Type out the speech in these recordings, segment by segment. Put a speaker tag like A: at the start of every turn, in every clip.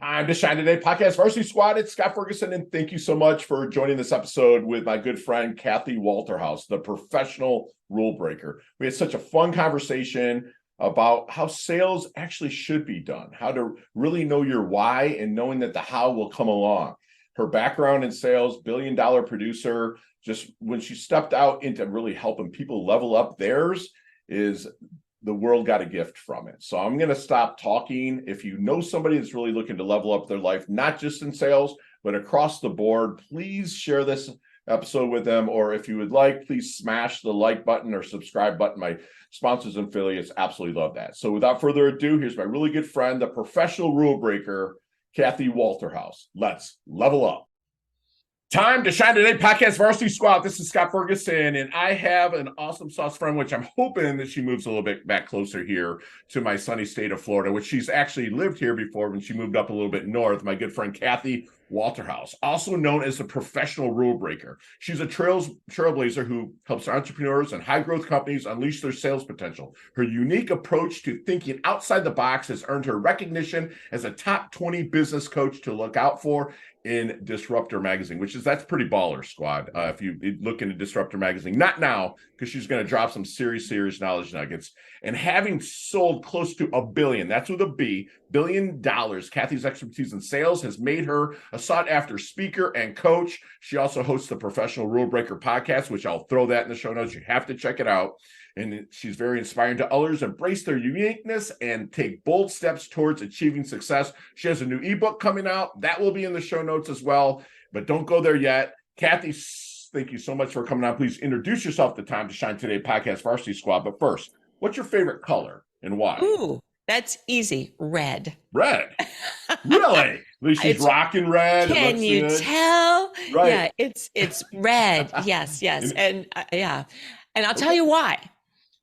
A: Time to Shine Today podcast Varsity Squad. It's Scott Ferguson, and thank you so much for joining this episode with my good friend Kathy Walterhouse, the professional rule breaker. We had such a fun conversation about how sales actually should be done, how to really know your why and knowing that the how will come along. Her background in sales, billion-dollar producer, just when she stepped out into really helping people level up theirs, is the world got a gift from it. So I'm going to stop talking. If you know somebody that's really looking to level up their life, not just in sales, but across the board, please share this episode with them. Or if you would like, please smash the like button or subscribe button. My sponsors and affiliates absolutely love that. So without further ado, here's my really good friend, the professional rule breaker, Kathy Walterhouse. Let's level up. Time to Shine Today podcast Varsity Squad. This is Scott Ferguson, and I have an awesome sauce friend, which I'm hoping that she moves a little bit back closer here to my sunny state of Florida, which she's actually lived here before when she moved up a little bit north. My good friend Kathy Walterhouse, also known as the professional rule breaker. She's a trailblazer who helps entrepreneurs and high growth companies unleash their sales potential. Her unique approach to thinking outside the box has earned her recognition as a top 20 business coach to look out for in Disruptor magazine, that's pretty baller, squad. If you look into Disruptor magazine, not now, because she's going to drop some serious knowledge nuggets. And having sold close to $1 billion, that's with a B, $1 billion, Kathy's expertise in sales has made her a sought after speaker and coach. She also hosts the Professional Rule Breaker podcast, which I'll throw that in the show notes. You have to check it out. And she's very inspiring to others, embrace their uniqueness and take bold steps towards achieving success. She has a new ebook coming out. That will be in the show notes as well, but don't go there yet. Kathy, thank you so much for coming on. Please introduce yourself to Time to Shine Today podcast Varsity Squad. But first, what's your favorite color and why?
B: Ooh, that's easy. Red.
A: Red. Really? At least she's rocking red.
B: Can you tell?
A: Right.
B: Yeah, it's red. Yes. And I'll tell you why.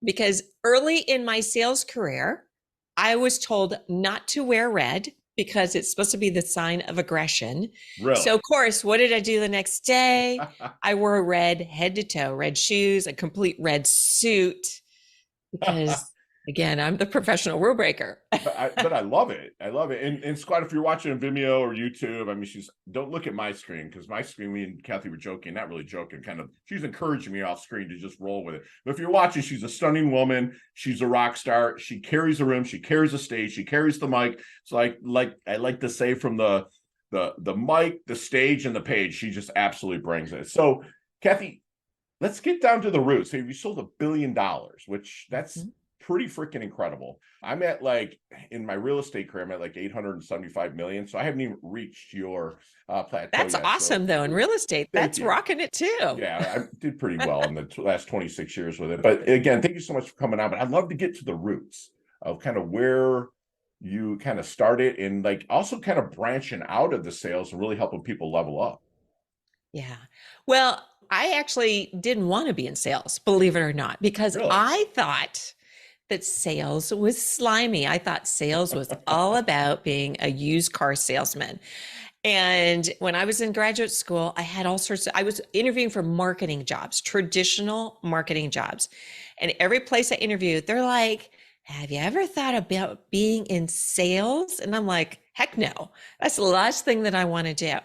B: Because early in my sales career, I was told not to wear red because it's supposed to be the sign of aggression.
A: Really?
B: So of course, what did I do the next day? I wore red head to toe, red shoes, a complete red suit, because again, I'm the professional rule breaker.
A: but I love it. I love it. And Scott, if you're watching on Vimeo or YouTube, I mean, don't look at my screen, because my screen, me and Kathy were joking, not really joking, she's encouraging me off screen to just roll with it. But if you're watching, she's a stunning woman. She's a rock star. She carries the room. She carries the stage. She carries the mic. So I like to say, from the mic, the stage, and the page, she just absolutely brings it. So Kathy, let's get down to the roots. So you sold $1 billion, which that's pretty freaking incredible. I'm at in my real estate career, I'm at 875 million. So I haven't even reached your plateau.
B: That's
A: yet.
B: awesome, though. In real estate, that's rocking it too.
A: Yeah, I did pretty well in the last 26 years with it. But again, thank you so much for coming on. But I'd love to get to the roots of kind of where you kind of started, and also kind of branching out of the sales and really helping people level up.
B: Yeah. Well, I actually didn't want to be in sales, believe it or not, because
A: Really?
B: I thought that sales was slimy. I thought sales was all about being a used car salesman. And when I was in graduate school, I had I was interviewing for marketing jobs, traditional marketing jobs. And every place I interviewed, they're like, have you ever thought about being in sales? And I'm like, heck no, that's the last thing that I want to do.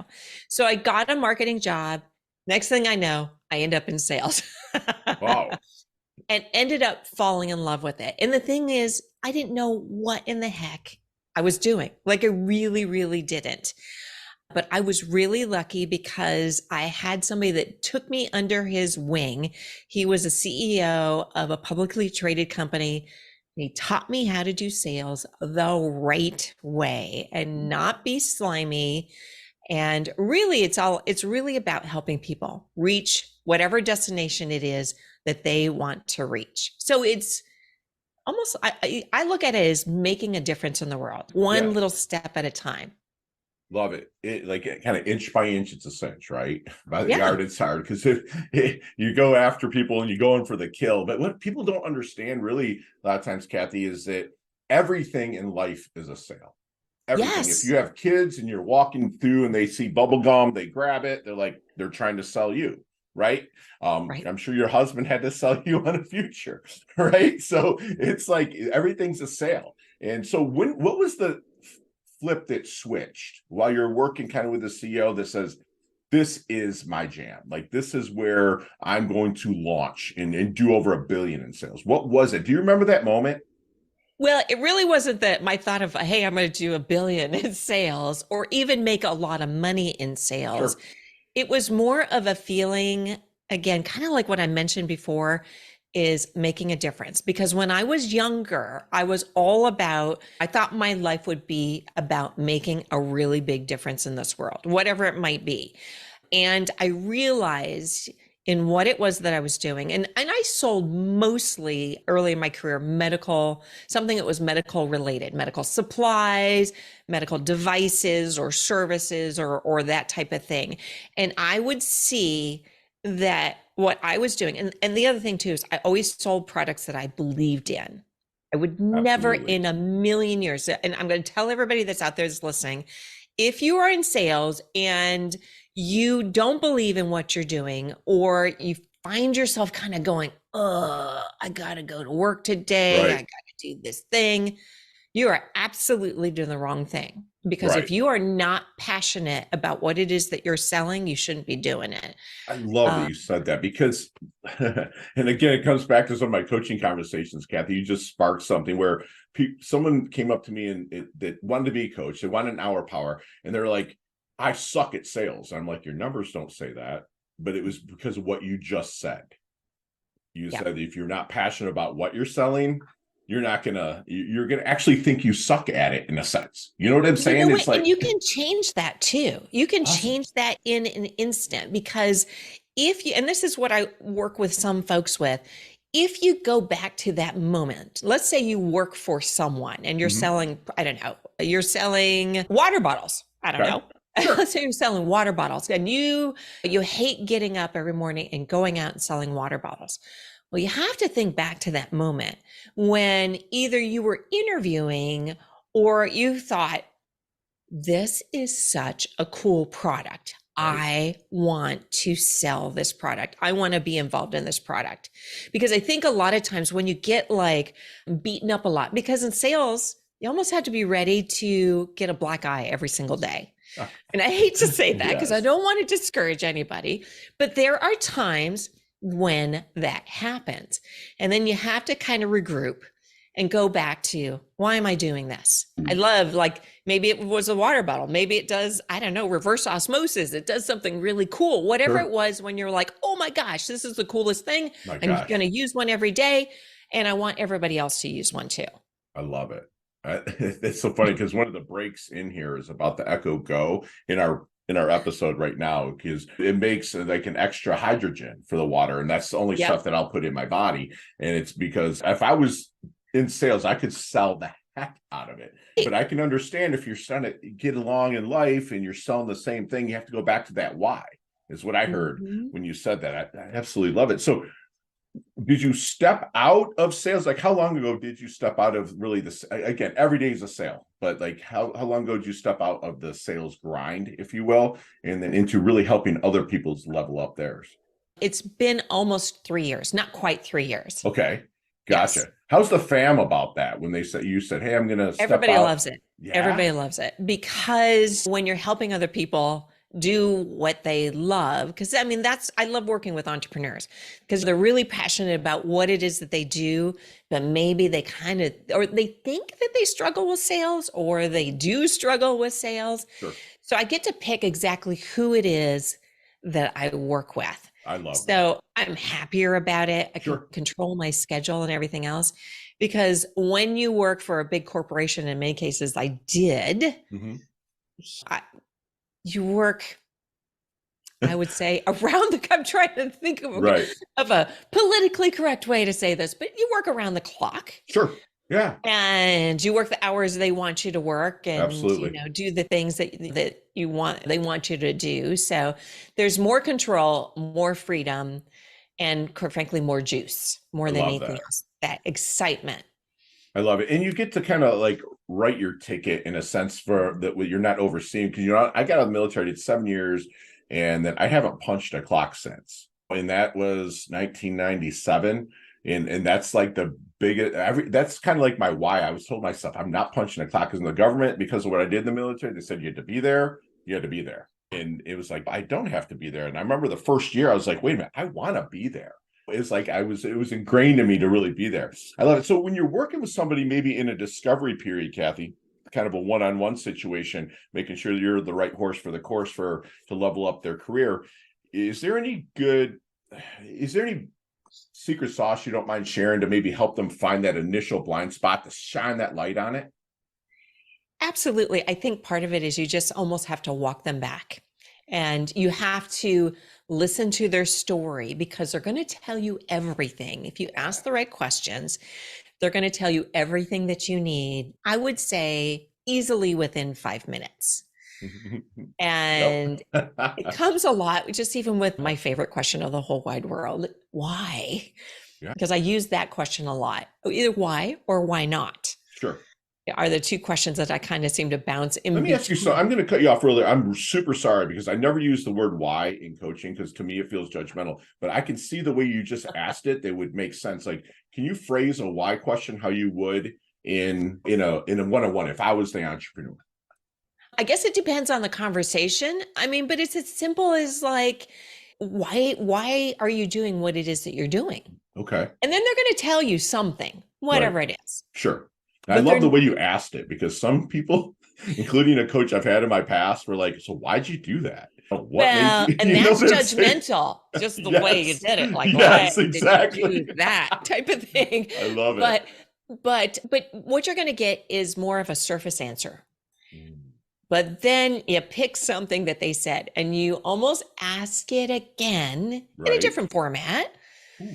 B: So I got a marketing job. Next thing I know, I end up in sales.
A: Wow.
B: And ended up falling in love with it. And the thing is, I didn't know what in the heck I was doing. I really didn't. But I was really lucky because I had somebody that took me under his wing. He was a CEO of a publicly traded company. He taught me how to do sales the right way and not be slimy. And really, it's really about helping people reach whatever destination it is that they want to reach. So it's almost, I look at it as making a difference in the world, one little step at a time.
A: Love it. It kind of inch by inch, it's a cinch, right? By the yard, it's hard, because if you go after people and you go in for the kill. But what people don't understand really a lot of times, Kathy, is that everything in life is a sale. Everything.
B: Yes.
A: If you have kids and you're walking through and they see bubble gum, they grab it. They're trying to sell you. Right. I'm sure your husband had to sell you on a future. Right. So it's everything's a sale. And so what was the flip that switched while you're working kind of with the CEO that says, this is my jam. Like, this is where I'm going to launch and do over $1 billion in sales. What was it? Do you remember that moment?
B: Well, it really wasn't that my thought of, hey, I'm going to do $1 billion in sales or even make a lot of money in sales.
A: Sure.
B: It was more of a feeling, again, kind of like what I mentioned before, is making a difference. Because when I was younger, I was all about, I thought my life would be about making a really big difference in this world, whatever it might be. And I realized in what it was that I was doing. And I sold mostly early in my career something that was medical related, medical supplies, medical devices or services or that type of thing. And I would see that what I was doing, and the other thing too is I always sold products that I believed in. I would never
A: Absolutely.
B: in a million years, and I'm going to tell everybody that's out there that's listening, if you are in sales and you don't believe in what you're doing, or you find yourself kind of going, oh, I got to go to work today. I
A: Right.
B: got to do this thing. You are absolutely doing the wrong thing. Because if
A: Right.
B: you are not passionate about what it is that you're selling, you shouldn't be doing it.
A: I love that you said that because, and again, it comes back to some of my coaching conversations, Kathy. You just sparked something where someone came up to me and that wanted to be a coach. They wanted an hour power, and they're like, I suck at sales. I'm like, your numbers don't say that, but it was because of what you just said. You said if you're not passionate about what you're selling, you're gonna actually think you suck at it in a sense. You know what I'm saying?
B: You know
A: It's
B: what?
A: like,
B: And you can change that too. You can
A: awesome.
B: change that in an instant because and this is what I work with some folks with, if you go back to that moment, let's say you work for someone and you're selling, I don't know, you're selling water bottles. I don't
A: Okay.
B: know.
A: Sure.
B: Let's say you're selling water bottles and you hate getting up every morning and going out and selling water bottles. Well, you have to think back to that moment when either you were interviewing or you thought, this is such a cool product.
A: Right.
B: I want to sell this product. I want to be involved in this product. Because I think a lot of times when you get like beaten up a lot, because in sales, you almost have to be ready to get a black eye every single day. And I hate to say that because I don't want to discourage anybody, but there are times when that happens. And then you have to kind of regroup and go back to, why am I doing this? I love, like, maybe it was a water bottle. Maybe it does, I don't know, reverse osmosis. It does something really cool. Whatever it was, when you're like, oh my gosh, this is the coolest thing. I'm going to use one every day. And I want everybody else to use one too.
A: I love it. It's so funny because one of the breaks in here is about the Echo Go in our episode right now, because it makes like an extra hydrogen for the water, and that's the only stuff that I'll put in my body. And it's because if I was in sales, I could sell the heck out of it. But I can understand if you're trying to get along in life and you're selling the same thing, you have to go back to that why, is what I heard when you said that. I absolutely love it. So did you step out of sales? Like, how long ago did you step out of really this? Again, every day is a sale, but like how long ago did you step out of the sales grind, if you will, and then into really helping other people's level up theirs?
B: It's been almost 3 years, not quite 3 years.
A: Okay. Gotcha. Yes. How's the fam about that when you said, hey, I'm going to step
B: Everybody
A: out?
B: loves it. Yeah? Everybody loves it because when you're helping other people do what they love, because I mean, I love working with entrepreneurs because they're really passionate about what it is that they do, but maybe they or they think that they struggle with sales or they do struggle with sales. Sure. So I get to pick exactly who it is that I work with.
A: I love that.
B: So I'm happier about it. I can control my schedule and everything else. Because when you work for a big corporation, in many cases I did, you work, I would say, I'm trying to think of a politically correct way to say this, but you work around the clock.
A: Sure. Yeah.
B: And you work the hours they want you to work and
A: absolutely,
B: do the things that they want you to do. So there's more control, more freedom, and quite frankly, more juice, more than anything else. That excitement.
A: I love it. And you get to kind of like write your ticket in a sense for that you're not overseeing, because I got out of the military, did 7 years, and then I haven't punched a clock since. And that was 1997. And that's like the that's kind of like my why. I was told myself, I'm not punching the clock, because in the government, because of what I did in the military, they said you had to be there, you had to be there. And it was like, I don't have to be there. And I remember the first year I was like, wait a minute, I want to be there. It's like it was ingrained in me to really be there. I love it. So when you're working with somebody, maybe in a discovery period, Kathy, kind of a one-on-one situation, making sure that you're the right horse for the course to level up their career. Is there any secret sauce you don't mind sharing to maybe help them find that initial blind spot, to shine that light on it?
B: Absolutely. I think part of it is you just almost have to walk them back, and you have to listen to their story, because they're going to tell you everything. If you ask the right questions, they're going to tell you everything that you need. I would say easily within 5 minutes. And it comes a lot, just even with my favorite question of the whole wide world, why?
A: Yeah.
B: Because I use that question a lot. Either why or why not
A: Sure.
B: are the two questions that I kind of seem to bounce in
A: Let me ask you, so I'm going to cut you off earlier. I'm super sorry, because I never use the word why in coaching, because to me it feels judgmental, but I can see the way you just asked it, they would make sense. Like, can you phrase a why question how you would in a one-on-one if I was the entrepreneur?
B: I guess it depends on the conversation. I mean, but it's as simple as like, why are you doing what it is that you're doing?
A: Okay.
B: And then they're going to tell you something, whatever it is.
A: Sure. I
B: But
A: love the way you asked it, because some people, including a coach I've had in my past, were like, so why'd you do that? What
B: well,
A: made you,
B: and
A: you know
B: that's
A: what I'm saying?
B: judgmental, just the way you
A: Yes.
B: did it. Like, why
A: Yes,
B: did you
A: exactly.
B: do that type of thing?
A: I love
B: But
A: it.
B: but what you're going to get is more of a surface answer.
A: Mm.
B: But then you pick something that they said and you almost ask it again in a
A: Right.
B: different format,
A: Ooh.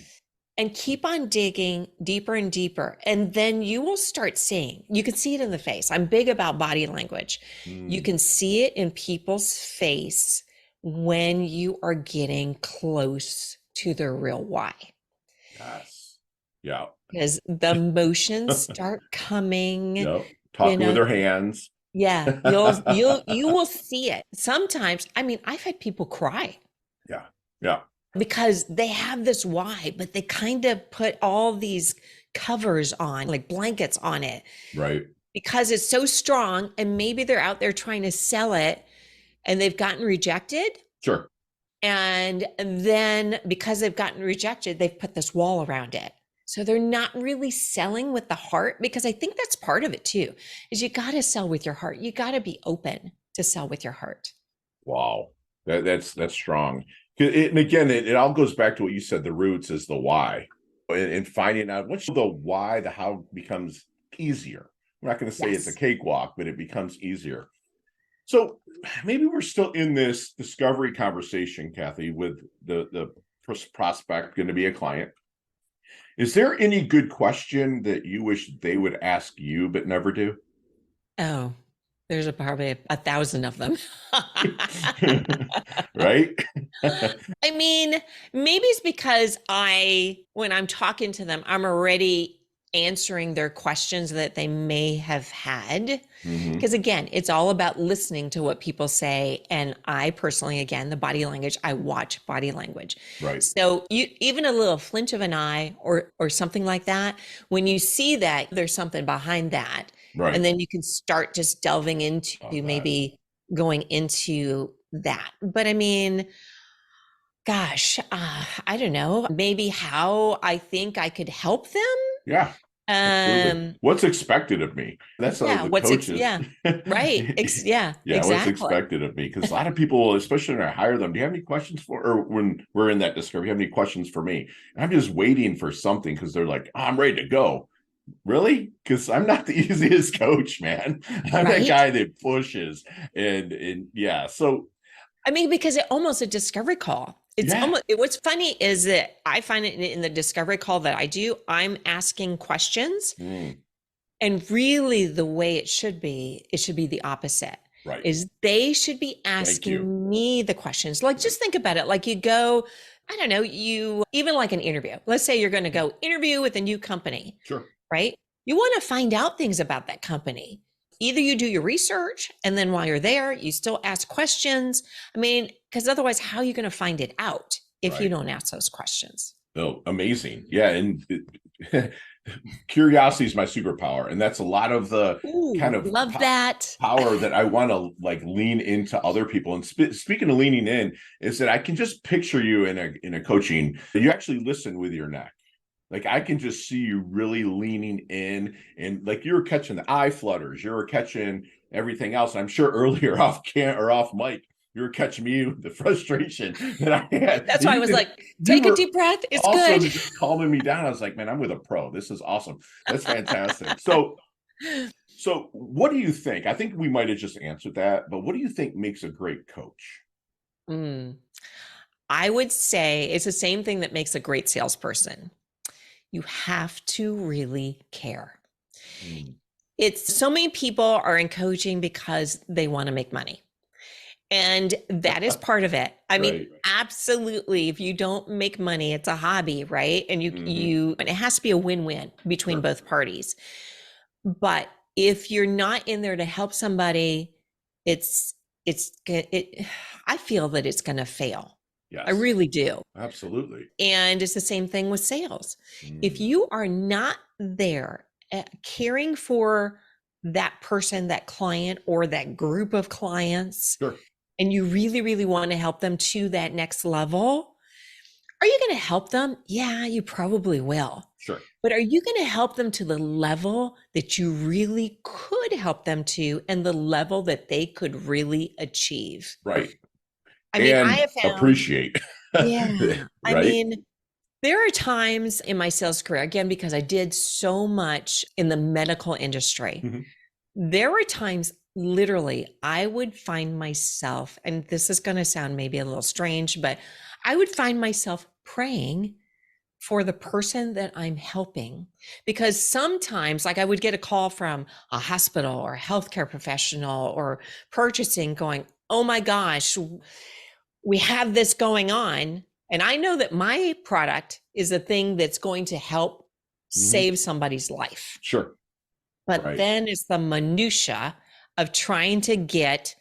B: and keep on digging deeper and deeper. And then you will start seeing, you can see it in the face. I'm big about body language. You
A: Mm.
B: can see it in people's face when you are getting close to their real why.
A: Yes. Yeah.
B: Because the emotions start coming,
A: Yep.
B: you
A: Talking with
B: know,
A: their hands.
B: yeah, you will see it. Sometimes, I mean, I've had people cry
A: Yeah. Yeah.
B: because they have this why, but they kind of put all these covers on, like blankets on it,
A: Right.
B: because it's so strong. And maybe they're out there trying to sell it and they've gotten rejected.
A: Sure.
B: And then because they've gotten rejected, they've put this wall around it. So they're not really selling with the heart, because I think that's part of it too, is you got to sell with your heart. You got to be open to sell with your heart.
A: Wow. That's strong. And again, it all goes back to what you said. The roots is the why, and finding out what's the why, the how becomes easier. I'm not going to say it's a
B: Yes.
A: cakewalk, but it becomes easier. So maybe we're still in this discovery conversation, Kathy, with the prospect going to be a client. Is there any good question that you wish they would ask you but never do?
B: Oh, there's probably 1,000 of them.
A: Right?
B: I mean, maybe it's because when I'm talking to them, I'm already answering their questions that they may have had.
A: Hmm.
B: Because again, it's all about listening to what people say. And I personally, again, the body language, I watch body language.
A: Right.
B: So you even a little flinch of an eye or something like that, when you see that there's something behind that, and
A: Right.
B: then you can start just delving into
A: Love that.
B: maybe going into that. But I mean, gosh, I don't know, maybe how I think I could help them.
A: Yeah. Absolutely.
B: Um,
A: What's expected of me? That's how
B: yeah,
A: the coaches.
B: yeah, right. Yeah,
A: Yeah, what's
B: exactly.
A: expected of me? Because a lot of people, especially when I hire them, do you have any questions for, or when we're in that discovery, you have any questions for me? And I'm just waiting for something, because they're like, oh, I'm ready to go. Really? Because I'm not the easiest coach, man. I'm that
B: Right.
A: guy that pushes, and yeah. So
B: I mean, because it almost a discovery call. It's
A: yeah.
B: almost, what's funny is that I find it in the discovery call that I do, I'm asking questions.
A: Mm,
B: And really, the way it should be the opposite.
A: right.
B: Is they should be
A: Thank you.
B: asking me the questions. Like,
A: Right.
B: just think about it. Like, you go, I don't know, you even like an interview. Let's say you're going to go interview with a new company,
A: Sure.
B: right? You want to find out things about that company. Either you do your research, and then while you're there, you still ask questions. I mean, because otherwise, how are you going to find it out if you
A: Right.
B: don't ask those questions?
A: Oh, amazing. Yeah. And curiosity is my superpower, and that's a lot of the kind
B: Ooh,
A: of
B: love that.
A: power that I want to like lean into other people. And speaking of leaning in, is that I can just picture you in a coaching. You actually listen with your neck. Like I can just see you really leaning in, and like you were catching the eye flutters, you were catching everything else. And I'm sure earlier off mic, you were catching me the frustration that I had.
B: That's
A: And
B: why I was like,
A: you
B: take a
A: were
B: deep breath. It's
A: also
B: good.
A: just calming me down. I was like, man, I'm with a pro. This is awesome. That's fantastic. So what do you think? I think we might have just answered that, but what do you think makes a great coach?
B: Mm. I would say it's the same thing that makes a great salesperson. You have to really care.
A: Mm.
B: It's so many people are in coaching because they want to make money. And that is part of it. I mean,
A: Right.
B: absolutely. If you don't make money, it's a hobby, right? And
A: Mhm.
B: and it has to be a win-win between
A: Sure.
B: both parties. But if you're not in there to help somebody, it's it I feel that it's going to fail. I
A: Yes,
B: really do.
A: absolutely.
B: And it's the same thing with sales. If
A: Mm.
B: you are not there caring for that person, that client, or that group of clients,
A: Sure.
B: and you really, really want to help them to that next level, are you going to help them? Yeah, you probably will.
A: Sure.
B: But are you going to help them to the level that you really could help them to and the level that they could really achieve?
A: Right.
B: I mean, I
A: And
B: have found,
A: appreciate.
B: yeah, I
A: Right.
B: mean, there are times in my sales career, again, because I did so much in the medical industry,
A: Mhm.
B: there were times literally I would find myself, and this is going to sound maybe a little strange, but I would find myself praying for the person that I'm helping. Because sometimes, like, I would get a call from a hospital or a healthcare professional or purchasing going, oh my gosh, we have this going on. And I know that my product is a thing that's going to help
A: Mhm.
B: save somebody's life.
A: Sure.
B: But
A: Right.
B: then it's the minutia of trying to get,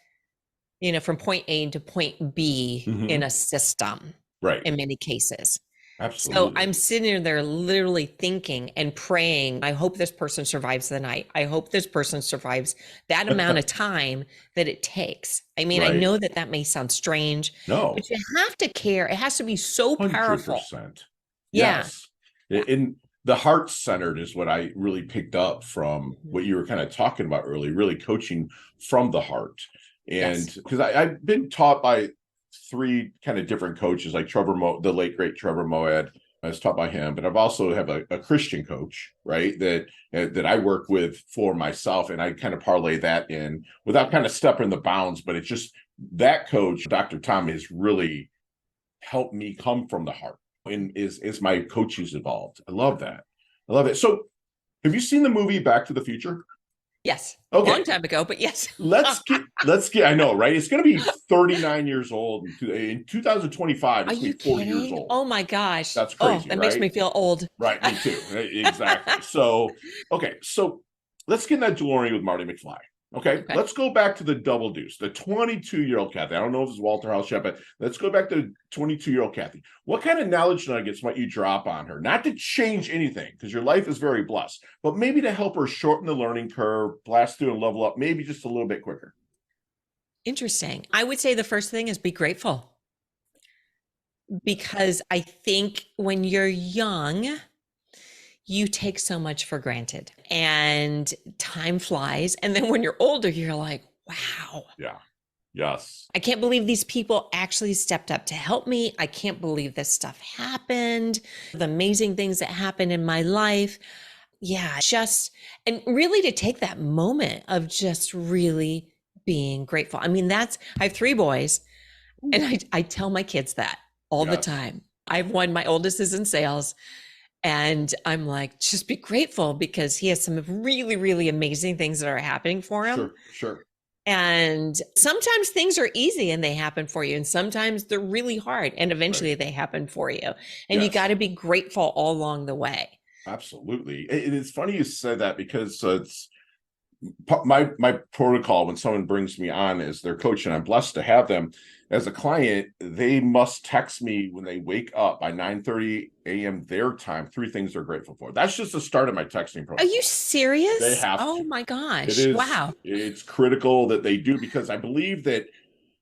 B: from point A to point B in
A: Mhm.
B: a system
A: Right.
B: in many cases. So
A: Absolutely.
B: I'm sitting there literally thinking and praying, I hope this person survives the night. I hope this person survives that amount of time that it takes. I mean, I
A: Right.
B: know that that may sound strange, but
A: No,
B: you have to care. It has to be so powerful.
A: 100%.
B: Yeah.
A: Yes. In the heart centered is what I really picked up from
B: Mhm.
A: what you were kind of talking about earlier, really coaching from the heart. And
B: Yes.
A: because I've been taught by three kind of different coaches, like the late great Trevor Moed. I was taught by him, but I've also have a Christian coach, right? That I work with for myself, and I kind of parlay that in without kind of stepping the bounds. But it's just that coach, Dr. Tom, has really helped me come from the heart, and is my coaches evolved. I love that. I love it. So, have you seen the movie Back to the Future?
B: Yes. Long
A: Okay,
B: time ago, but yes.
A: let's get I know, right? It's going to be 39 years old in 2025.
B: Are
A: It's going
B: you
A: to be 40 years
B: kidding?
A: old.
B: Oh my gosh.
A: That's
B: Oh,
A: crazy,
B: that makes
A: right?
B: me feel old.
A: Right, me too. Exactly. So, okay, so let's get in that DeLorean with Marty McFly. Okay,
B: Okay.
A: let's go back to the double deuce, the 22-year-old Kathy. I don't know if it's Walterhouse yet, but let's go back to 22-year-old Kathy. What kind of knowledge nuggets might you drop on her? Not to change anything, because your life is very blessed, but maybe to help her shorten the learning curve, blast through and level up, maybe just a little bit quicker.
B: Interesting. I would say the first thing is be grateful because I think when you're young, you take so much for granted and time flies. And then when you're older, you're like, wow,
A: Yeah. Yes.
B: I can't believe these people actually stepped up to help me. I can't believe this stuff happened. The amazing things that happened in my life. Yeah, and really to take that moment of just really being grateful. I mean, I have three boys, and I tell my kids that all the
A: Yes.
B: time. My oldest is in sales, and I'm like, just be grateful because he has some really, really amazing things that are happening for him.
A: Sure. Sure.
B: And sometimes things are easy and they happen for you. And sometimes they're really hard and
A: Right.
B: eventually they happen for you. And you got
A: Yes.
B: to be grateful all along the way.
A: Absolutely. It's funny you said that because my protocol when someone brings me on as their coach, and I'm blessed to have them as a client, they must text me when they wake up by 9:30 a.m. their time, three things they're grateful for. That's just the start of my texting
B: Are you
A: protocol. They
B: serious?
A: have
B: Oh
A: to.
B: my
A: It
B: gosh.
A: is,
B: Wow.
A: it's critical that they do, because I believe that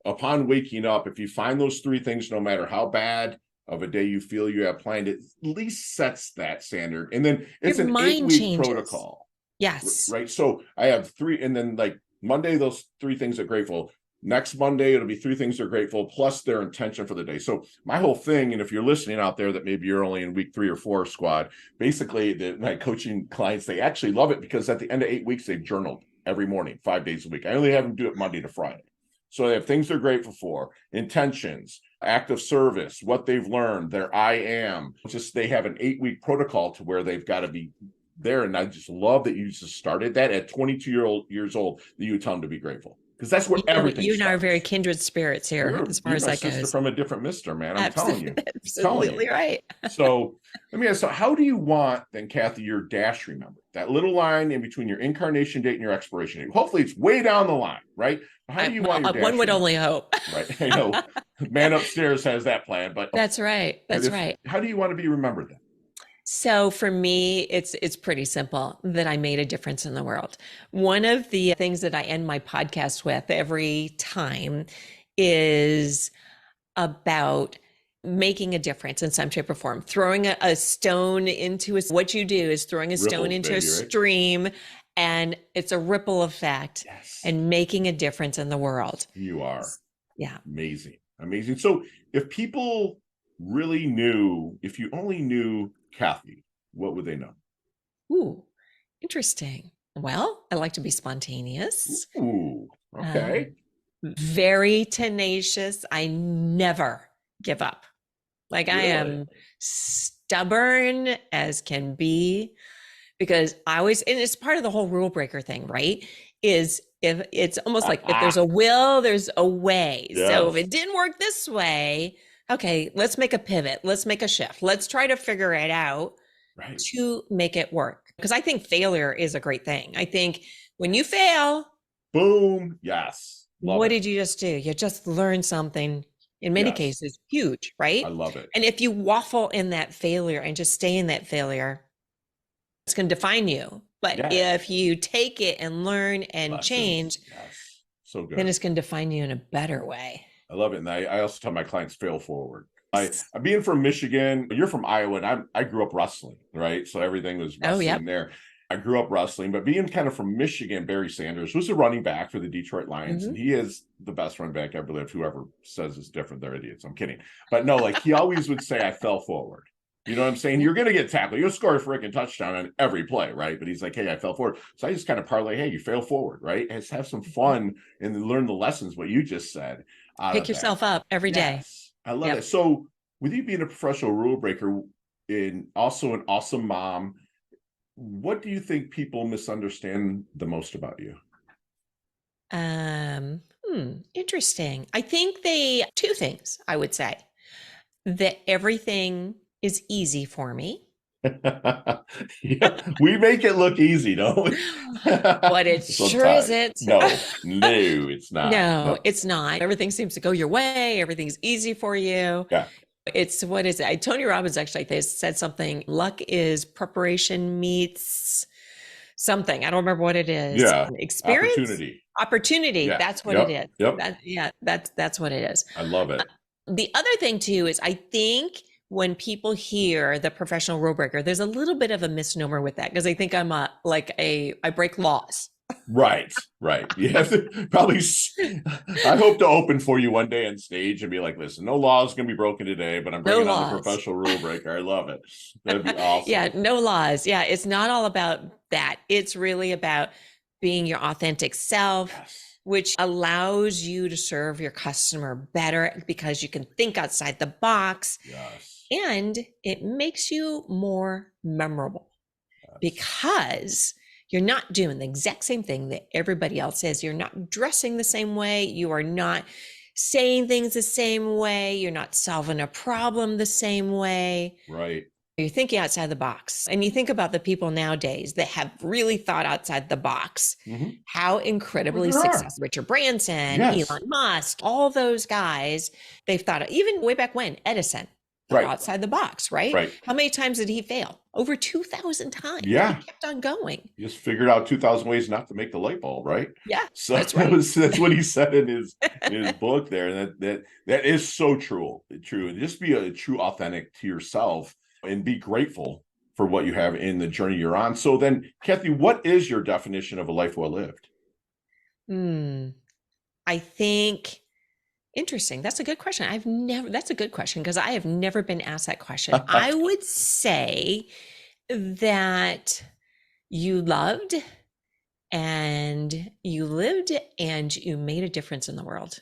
A: upon waking up, if you find those three things, no matter how bad of a day you feel you have planned, it at least sets that standard. And then
B: Your
A: it's an
B: mind
A: 8-week
B: changes.
A: protocol,
B: Yes.
A: right? So I have three, and then like Monday, those three things are grateful. Next Monday, it'll be three things they're grateful plus their intention for the day. So my whole thing, and if you're listening out there that maybe you're only in week 3 or 4 squad, basically my coaching clients, they actually love it because at the end of 8 weeks, they've journaled every morning, 5 days a week. I only have them do it Monday to Friday. So they have things they're grateful for, intentions, act of service, what they've learned, their I am. Just they have an 8-week protocol to where they've got to be there. And I just love that you just started that at 22 years old, that you would tell them to be grateful. Because that's where everything
B: You and I are very
A: starts.
B: kindred spirits here, as far
A: You're
B: as
A: my
B: that
A: sister
B: goes.
A: from a different mister, man. I'm telling you.
B: Absolutely right.
A: So let me ask, so how do you want then, Kathy, your dash remembered? That little line in between your incarnation date and your expiration date. Hopefully it's way down the line, right? How do you want your dash
B: one would
A: remembered?
B: only hope.
A: Right. I know man upstairs has that plan, but
B: That's right. That's right.
A: how do you want to be remembered then?
B: So for me, it's pretty simple that I made a difference in the world. One of the things that I end my podcast with every time is about making a difference in some shape or form. Throwing a stone into what you do is throwing a stone
A: Ripples,
B: into a
A: baby, right?
B: stream, and it's a ripple effect,
A: Yes.
B: and making a difference in the world.
A: You are.
B: Yeah.
A: Amazing. Amazing. So if people really knew, if you only knew Kathy, what would they know?
B: Ooh, interesting. Well, I like to be spontaneous.
A: Ooh, okay.
B: Very tenacious. I never give up. Like I
A: Really?
B: am stubborn as can be, because I always, and it's part of the whole rule breaker thing, right? Is if it's almost like if there's a will, there's a way. So if
A: Yes.
B: it didn't work this way, okay, let's make a pivot. Let's make a shift. Let's try to figure it out
A: Right.
B: to make it work. Because I think failure is a great thing. I think when you fail,
A: Boom. Yes. Love
B: what
A: it.
B: did you just do? You just learned something, in many
A: Yes.
B: cases, huge, right?
A: I love it.
B: And if you waffle in that failure and just stay in that failure, it's going to define you. But
A: Yeah.
B: if you take it and learn and
A: Lessons.
B: change,
A: Yes. So
B: then
A: good.
B: it's going to define you in a better way.
A: I love it. And I also tell my clients fail forward. I'm being from Michigan, you're from Iowa, and I grew up wrestling, right? So everything was
B: Oh,
A: wrestling
B: yep.
A: there. I grew up wrestling, but being kind of from Michigan, Barry Sanders was a running back for the Detroit Lions, and he is the best running back ever lived. Whoever says it's different, they're idiots. I'm kidding. But no, like he always would say, I fell forward. You know what I'm saying? You're going to get tackled. You'll score a freaking touchdown on every play, right? But he's like, hey, I fell forward. So I just kind of parlay, hey, you fail forward, right? Just have some fun and learn the lessons, what you just said out
B: Pick
A: of that.
B: yourself up every day.
A: Yes, I love
B: Yep.
A: it. So with you being a professional rule breaker and also an awesome mom, what do you think people misunderstand the most about you?
B: Interesting. I think two things I would say: that everything is easy for me.
A: Yeah, we make it look easy, don't we?
B: But it sure isn't.
A: No, it's not.
B: No, it's not. Everything seems to go your way. Everything's easy for you.
A: Yeah.
B: It's, what is it? Tony Robbins actually said something. Luck is preparation meets something. I don't remember what it is.
A: Yeah.
B: Experience? Opportunity.
A: Yeah.
B: That's what it is.
A: Yep.
B: That's what it is.
A: I love it.
B: The other thing too is I think when people hear the professional rule breaker, there's a little bit of a misnomer with that, because they think I'm I break laws.
A: Right. You have to probably, I hope to open for you one day on stage and be like, listen, no law is going to be broken today, but I'm bringing on the professional rule breaker. I love it. That'd be awesome.
B: Yeah, no laws. Yeah, it's not all about that. It's really about being your authentic self, which allows you to serve your customer better because you can think outside the box.
A: Yes.
B: And it makes you more memorable because you're not doing the exact same thing that everybody else is. You're not dressing the same way. You are not saying things the same way. You're not solving a problem the same way.
A: Right.
B: You're thinking outside the box. And you think about the people nowadays that have really thought outside the box, how incredibly successful Richard Branson,
A: Yes.
B: Elon Musk, all those guys, they've thought, even way back when, Edison, thought outside the box, right?
A: Right.
B: How many times did he fail? Over 2,000 times.
A: Yeah.
B: He kept on going.
A: He just figured out 2,000 ways not to make the light bulb, right?
B: Yeah.
A: So
B: that's right.
A: that's what he said in his book there. And that is so true. And just be a true authentic to yourself and be grateful for what you have in the journey you're on. So then, Kathy, what is your definition of a life well lived?
B: I think interesting. That's a good question. That's a good question because I have never been asked that question. I would say that you loved and you lived and you made a difference in the world.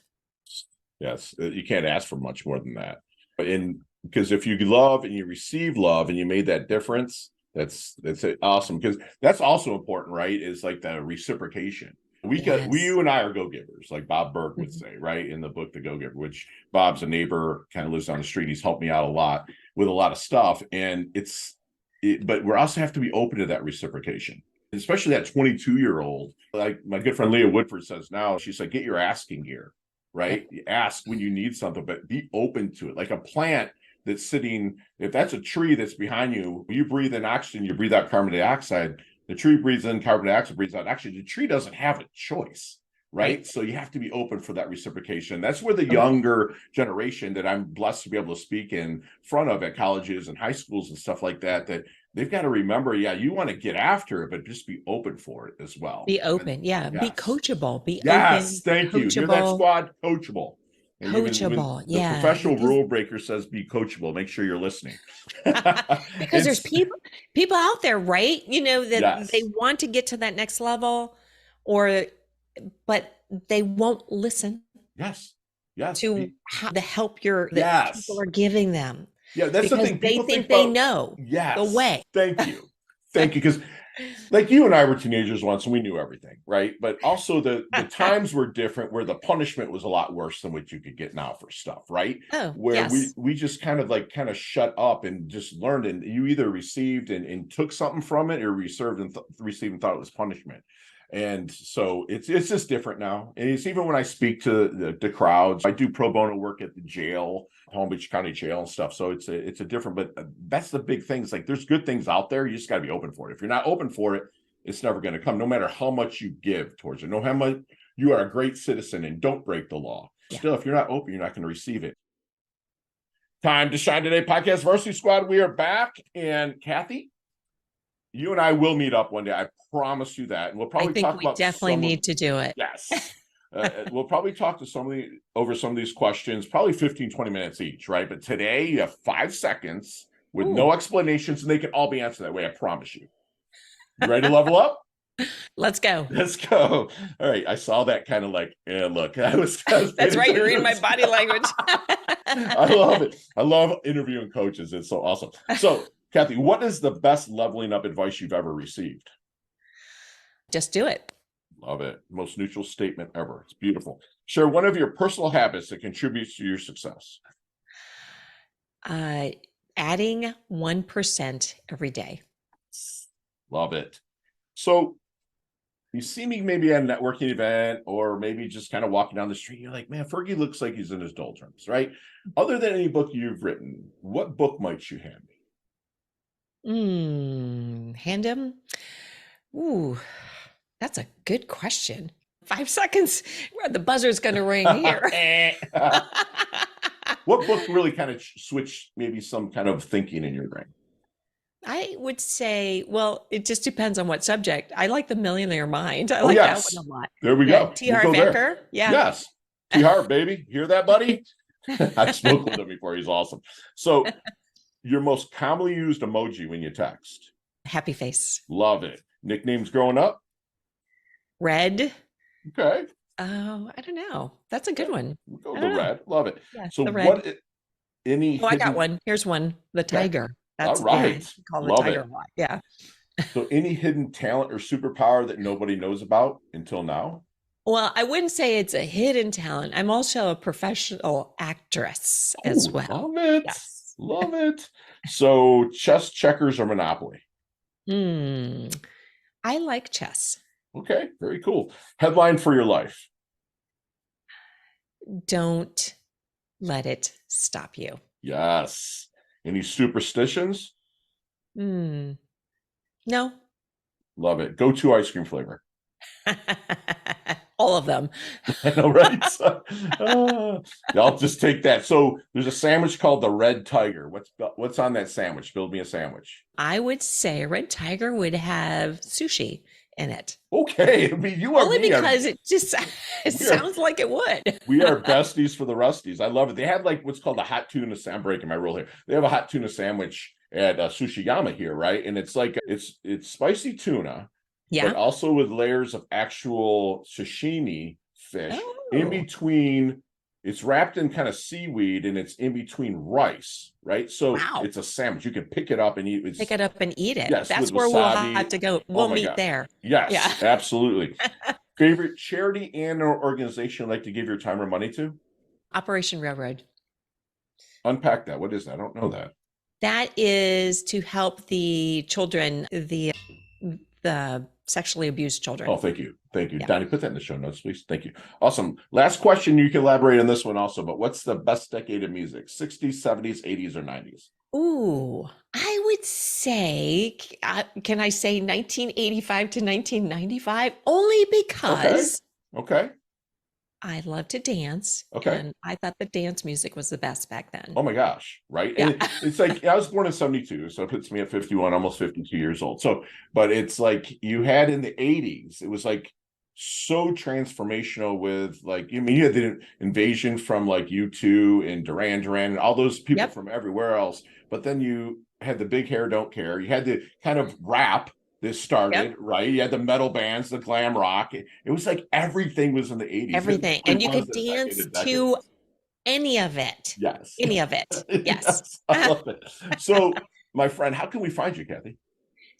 A: Yes, you can't ask for much more than that. Because if you love and you receive love and you made that difference, that's awesome. Because that's also important, right? Is like the reciprocation. You and I are go-givers, like Bob Berg would say, right? In the book, The Go-Giver, which Bob's a neighbor, kind of lives down the street. He's helped me out a lot with a lot of stuff. And but we also have to be open to that reciprocation, especially that 22-year-old. Like my good friend Leah Woodford says now, she's like, get your asking gear, right? You ask when you need something, but be open to it. Like a plant that's sitting, if that's a tree that's behind you, you breathe in oxygen, you breathe out carbon dioxide. The tree breathes in carbon dioxide, breathes out oxygen. The tree doesn't have a choice, right? So you have to be open for that reciprocation. That's where the younger generation that I'm blessed to be able to speak in front of at colleges and high schools and stuff like that, that they've got to remember, you want to get after it, but just be open for it as well.
B: Be open. Be coachable. Be open.
A: Yes, thank you. Hear that, squad? Coachable. And
B: coachable.
A: The professional rule breaker says be coachable. Make sure you're listening.
B: Because there's people out there, right? That they want to get to that next level, but they won't listen.
A: Yes.
B: To the help that people are giving them.
A: Yeah, that's the thing.
B: They think they know the way.
A: Thank you. Because like you and I were teenagers once and we knew everything, right? But also the times were different where the punishment was a lot worse than what you could get now for stuff, right? Where we just kind of shut up and just learned, and you either received and took something from it, or received and thought it was punishment. And so it's just different now. And it's even when I speak to the crowds, I do pro bono work at the jail, Palm Beach County Jail and stuff. So it's a different, but that's the big thing. It's like, there's good things out there. You just got to be open for it. If you're not open for it, it's never going to come, no matter how much you give towards it. No how much you are a great citizen and don't break the law. Still, if you're not open, you're not going to receive it. Time to Shine Today podcast Varsity Squad. We are back. And Kathy, you and I will meet up one day. I promise you that. And we'll probably talk about.
B: Definitely need to do it.
A: Yes. We'll probably talk to over some of these questions, probably 15, 20 minutes each, right? But today you have 5 seconds with no explanations, and they can all be answered that way. I promise you. You ready to level up?
B: Let's go.
A: All right. I saw that kind of like, look, I was
B: that's right. You're reading my body language.
A: I love it. I love interviewing coaches. It's so awesome. So, Kathy, what is the best leveling up advice you've ever received?
B: Just do it.
A: Love it. Most neutral statement ever. It's beautiful. Share one of your personal habits that contributes to your success.
B: Adding 1% every day.
A: Love it. So you see me maybe at a networking event, or maybe just kind of walking down the street. You're like, man, Fergie looks like he's in his doldrums, right? Other than any book you've written, what book might you hand me?
B: Hand him? Ooh, that's a good question. 5 seconds. The buzzer's going to ring here.
A: What book really kind of switched maybe some kind of thinking in your brain?
B: I would say, well, it just depends on what subject. I like The Millionaire Mind. I like that one a lot.
A: There we go.
B: T. Harv Eker. Yeah.
A: Yes. T. Harv, baby. Hear that, buddy? I've spoken with him before. He's awesome. So your most commonly used emoji when you text?
B: Happy face.
A: Love it. Nicknames growing up?
B: Red.
A: Okay.
B: Oh, I don't know. That's a good one.
A: We'll go with the red. Love it.
B: Yeah,
A: so what?
B: I got one. Here's one. The tiger. That's
A: all right.
B: Call the tiger a lot. Yeah.
A: So any hidden talent or superpower that nobody knows about until now?
B: Well, I wouldn't say it's a hidden talent. I'm also a professional actress as well.
A: Love it.
B: Yes.
A: Love it. So chess, checkers, or Monopoly?
B: Hmm. I like chess.
A: Okay, very cool. Headline for your life.
B: Don't let it stop you.
A: Yes. Any superstitions?
B: Hmm. No.
A: Love it. Go-to ice cream flavor.
B: All of them.
A: I know, right? I'll just take that. So there's a sandwich called the Red Tiger. What's on that sandwich? Build me a sandwich.
B: I would say Red Tiger would have sushi in it.
A: Okay. I mean, you are
B: Only
A: me.
B: because it just it
A: We are
B: sounds like it would.
A: we are besties for the Rusties. I love it. They have like what's called a hot tuna. I'm breaking my rule here. They have a hot tuna sandwich at Sushiyama here, right? And it's like it's spicy tuna, but
B: Yeah.
A: also with layers of actual sashimi fish in
B: Oh,
A: between. It's wrapped in kind of seaweed and it's in between rice, right? So
B: wow.
A: it's a sandwich. You can pick it up and eat.
B: Pick
A: It's
B: it up and eat it.
A: yes, with
B: That's where we'll have
A: wasabi.
B: to go.
A: Oh
B: We'll
A: my
B: meet
A: gosh.
B: there. Yeah.
A: Yes, absolutely. Favorite charity and or organization you'd like to give your time or money to?
B: Operation Railroad.
A: Unpack that. What is that? I don't know that.
B: That is to help the children, the sexually abused children.
A: Oh, thank you. Thank you.
B: Yeah.
A: Donnie, put that in the show notes, please. Thank you. Awesome. Last question. You can elaborate on this one also, but what's the best decade of music? 60s, 70s, 80s, or 90s?
B: Ooh, I would say, can I say 1985 to 1995? Only
A: Okay.
B: because
A: Okay.
B: I love to dance,
A: Okay.
B: and I thought the dance music was the best back then.
A: Oh my gosh. Right.
B: Yeah.
A: And it's like I was born in 72, so it puts me at 51, almost 52 years old. So, but it's like you had in the 80s, it was like so transformational with like, I mean, you had the invasion from like U2 and Duran Duran and all those people
B: Yep.
A: from everywhere else. But then you had the big hair, don't care. You had the kind of rap that started,
B: Yep.
A: right? You had the metal bands, the glam rock. It was like everything was in the 80s. It
B: Everything.
A: really
B: And you
A: was
B: could
A: the decade
B: dance
A: of
B: to
A: decades.
B: any of it.
A: Yes.
B: Any of it. Yes.
A: Yes, I love it. So, my friend, how can we find you, Kathy?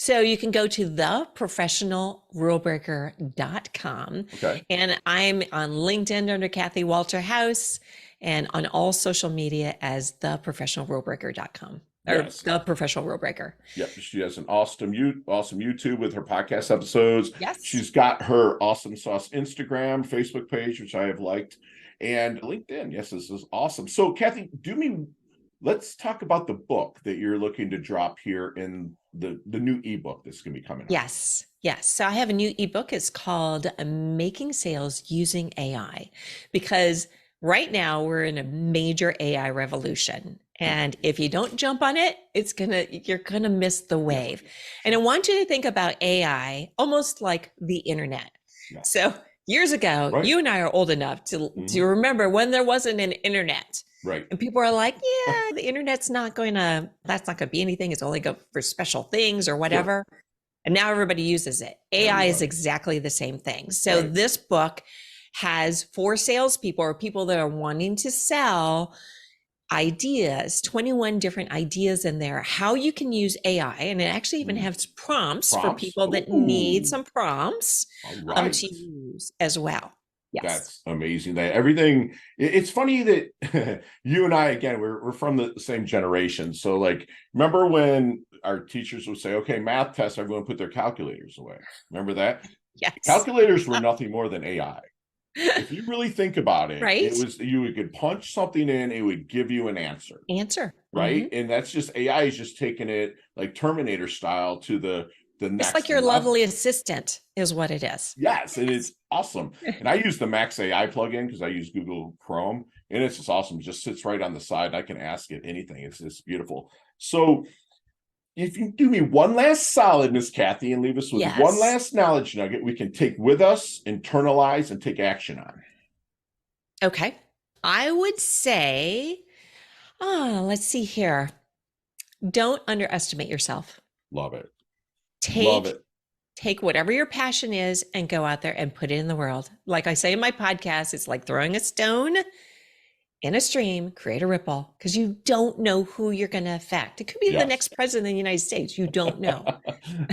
B: So you can go to theprofessionalrulebreaker.com.
A: Okay.
B: And I'm on LinkedIn under Kathy Walterhouse and on all social media as theprofessionalrulebreaker.com or
A: Yes.
B: the professional rule breaker.
A: Yep. She has an awesome YouTube with her podcast episodes.
B: Yes.
A: She's got her Awesome Sauce Instagram, Facebook page, which I have liked, and LinkedIn. Yes, this is awesome. So, Kathy, let's talk about the book that you're looking to drop here in the new ebook that's going to be coming out.
B: Yes. Yes. So I have a new ebook. It's called Making Sales Using AI because right now we're in a major AI revolution. And if you don't jump on it, you're gonna miss the wave. And I want you to think about AI almost like the internet.
A: Yeah.
B: So years ago,
A: Right.
B: you and I are old enough to remember when there wasn't an internet.
A: Right.
B: And people are like, yeah, the internet's that's not gonna be anything. It's only good for special things or whatever. Sure. And now everybody uses it. AI is exactly the same thing. So this book has for salespeople or people that are wanting to sell ideas, 21 different ideas in there, how you can use AI. And it actually even has prompts for people that need some prompts to use as well. Yes.
A: That's amazing. That everything, it's funny that you and I, again, we're from the same generation. So like, remember when our teachers would say, okay, math test, everyone put their calculators away. Remember that?
B: Yes.
A: Calculators were nothing more than AI. If you really think about it,
B: right?
A: You could punch something in, it would give you an answer. Right. And that's just AI is just taking it like Terminator style to the next.
B: It's like your lovely assistant is what it is.
A: Yes, and it's awesome. And I use the Max AI plugin because I use Google Chrome, and it's just awesome. It just sits right on the side. I can ask it anything. It's beautiful. So if you do me one last solid, Miss Kathy, and leave us with one last knowledge nugget we can take with us, internalize, and take action on.
B: Okay. I would say, let's see here. Don't underestimate yourself.
A: Love it.
B: Love it. Take whatever your passion is and go out there and put it in the world. Like I say in my podcast, it's like throwing a stone in a stream, create a ripple, because you don't know who you're going to affect. It could be the next president of the United States. You don't know.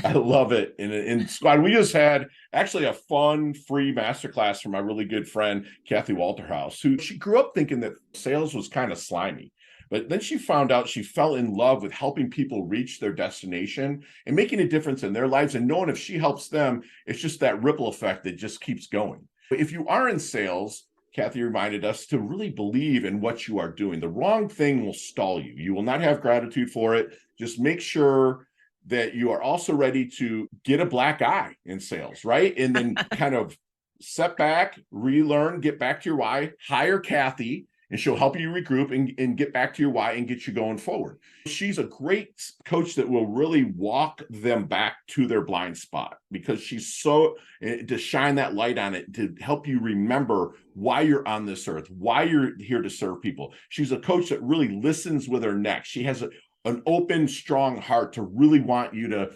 A: I love it. In Squad, we just had actually a fun free masterclass from my really good friend, Kathy Walterhouse, who she grew up thinking that sales was kind of slimy. But then she found out she fell in love with helping people reach their destination and making a difference in their lives, and knowing if she helps them, it's just that ripple effect that just keeps going. If you are in sales, Kathy reminded us to really believe in what you are doing. The wrong thing will stall you. You will not have gratitude for it. Just make sure that you are also ready to get a black eye in sales, right? And then kind of set back, relearn, get back to your why, hire Kathy, and she'll help you regroup and get back to your why and get you going forward. She's a great coach that will really walk them back to their blind spot, because she's so to shine that light on it, to help you remember why you're on this earth, why you're here to serve people. She's a coach that really listens with her neck. She has an open, strong heart to really want you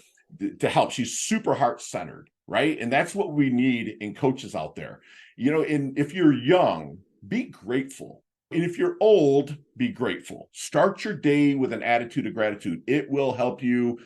A: to help. She's super heart-centered, right? And that's what we need in coaches out there. And if you're young, be grateful. And if you're old, be grateful. Start your day with an attitude of gratitude. It will help you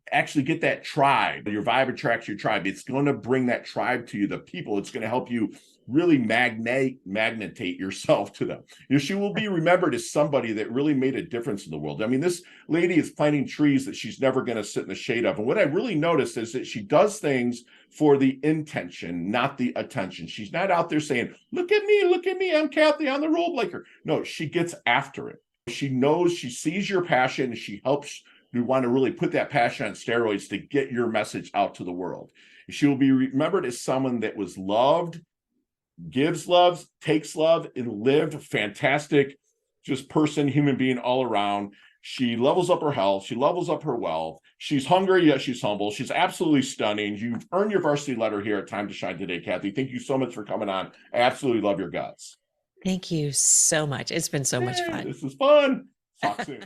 A: actually get that tribe. Your vibe attracts your tribe. It's going to bring that tribe to you, the people. It's going to help you really magnetate yourself to them. She will be remembered as somebody that really made a difference in the world. I mean, this lady is planting trees that she's never going to sit in the shade of. And what I really noticed is that she does things for the intention, not the attention. She's not out there saying, look at me, I'm Kathy, I'm the rule breaker. No, she gets after it. She knows, she sees your passion, and she helps you want to really put that passion on steroids to get your message out to the world. She will be remembered as someone that was loved, gives love, takes love, and lived fantastic, just person, human being all around. She levels up her health. She levels up her wealth. She's hungry, yet she's humble. She's absolutely stunning. You've earned your varsity letter here at Time to Shine today, Kathy. Thank you so much for coming on. I absolutely love your guts.
B: Thank you so much. It's been so much fun.
A: This is fun. Talk soon.